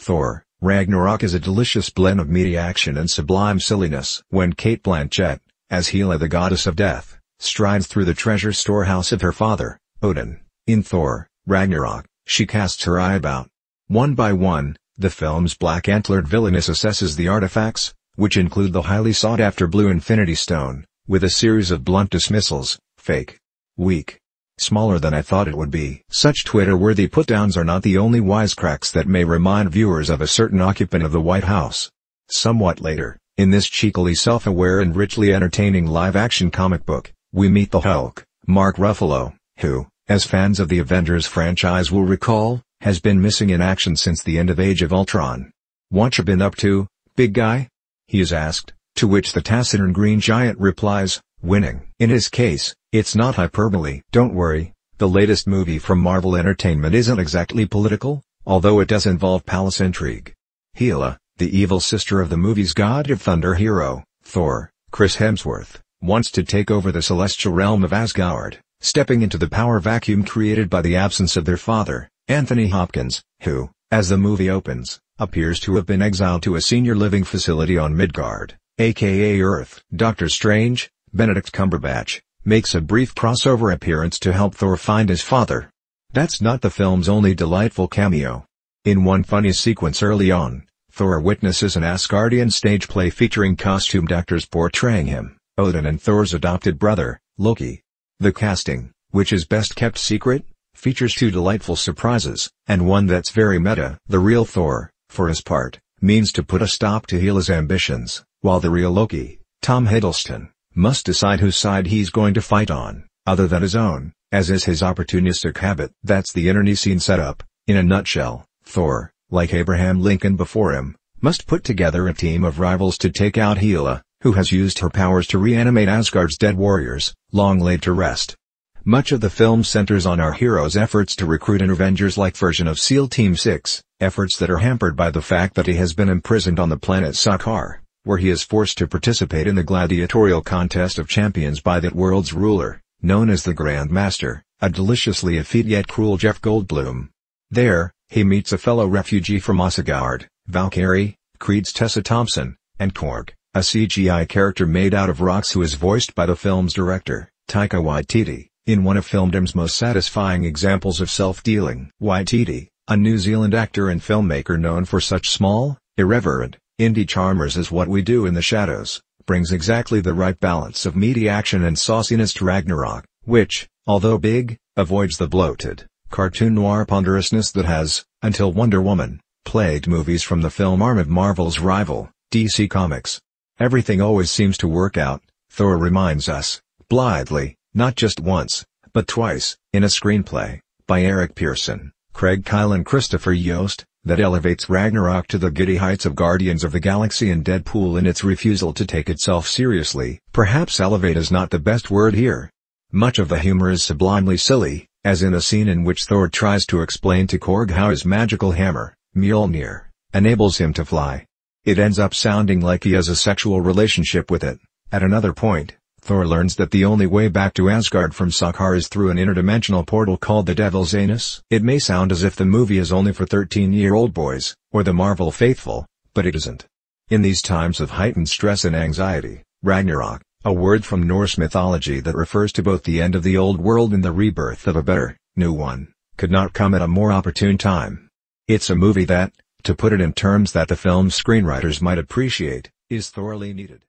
Thor Ragnarok is a delicious blend of meaty action and sublime silliness. When Cate Blanchett, as Hela the goddess of death, strides through the treasure storehouse of her father, Odin, in Thor Ragnarok, she casts her eye about. One by one, the film's black-antlered villainess assesses the artifacts, which include the highly sought-after blue Infinity Stone, with a series of blunt dismissals: fake, weak, smaller than I thought it would be. Such Twitter-worthy put-downs are not the only wisecracks that may remind viewers of a certain occupant of the White House. Somewhat later, in this cheekily self-aware and richly entertaining live-action comic book, we meet the Hulk, Mark Ruffalo, who, as fans of the Avengers franchise will recall, has been missing in action since the end of Age of Ultron. "Whatcha been up to, big guy?" he is asked, to which the taciturn Green Giant replies, "Winning." In his case, it's not hyperbole. Don't worry, the latest movie from Marvel Entertainment isn't exactly political, although it does involve palace intrigue. Hela, the evil sister of the movie's God of Thunder hero, Thor, Chris Hemsworth, wants to take over the celestial realm of Asgard, stepping into the power vacuum created by the absence of their father, Anthony Hopkins, who, as the movie opens, appears to have been exiled to a senior living facility on Midgard, aka Earth. Doctor Strange, Benedict Cumberbatch, makes a brief crossover appearance to help Thor find his father. That's not the film's only delightful cameo. In one funny sequence early on, Thor witnesses an Asgardian stage play featuring costumed actors portraying him, Odin and Thor's adopted brother, Loki. The casting, which is best kept secret, features two delightful surprises, and one that's very meta. The real Thor, for his part, means to put a stop to Hela's ambitions, while the real Loki, Tom Hiddleston, must decide whose side he's going to fight on, other than his own, as is his opportunistic habit. That's the internecine setup. In a nutshell, Thor, like Abraham Lincoln before him, must put together a team of rivals to take out Hela, who has used her powers to reanimate Asgard's dead warriors, long laid to rest. Much of the film centers on our hero's efforts to recruit an Avengers-like version of SEAL Team 6, efforts that are hampered by the fact that he has been imprisoned on the planet Sakaar, where he is forced to participate in the gladiatorial contest of champions by that world's ruler, known as the Grand Master, a deliciously effete yet cruel Jeff Goldblum. There, he meets a fellow refugee from Asgard, Valkyrie, Creed's Tessa Thompson, and Korg, a CGI character made out of rocks who is voiced by the film's director, Taika Waititi, in one of filmdom's most satisfying examples of self-dealing. Waititi, a New Zealand actor and filmmaker known for such small, irreverent, indie charmers as What We Do in the Shadows, brings exactly the right balance of meaty action and sauciness to Ragnarok, which, although big, avoids the bloated, cartoon noir ponderousness that has, until Wonder Woman, plagued movies from the film arm of Marvel's rival, DC Comics. Everything always seems to work out, Thor reminds us, blithely, not just once, but twice, in a screenplay, by Eric Pearson, Craig Kyle and Christopher Yost, that elevates Ragnarok to the giddy heights of Guardians of the Galaxy and Deadpool in its refusal to take itself seriously. Perhaps elevate is not the best word here. Much of the humor is sublimely silly, as in the scene in which Thor tries to explain to Korg how his magical hammer, Mjolnir, enables him to fly. It ends up sounding like he has a sexual relationship with it. At another point, Thor learns that the only way back to Asgard from Sakaar is through an interdimensional portal called the Devil's Anus. It may sound as if the movie is only for 13-year-old boys, or the Marvel faithful, but it isn't. In these times of heightened stress and anxiety, Ragnarok, a word from Norse mythology that refers to both the end of the old world and the rebirth of a better, new one, could not come at a more opportune time. It's a movie that, to put it in terms that the film's screenwriters might appreciate, is thoroughly needed.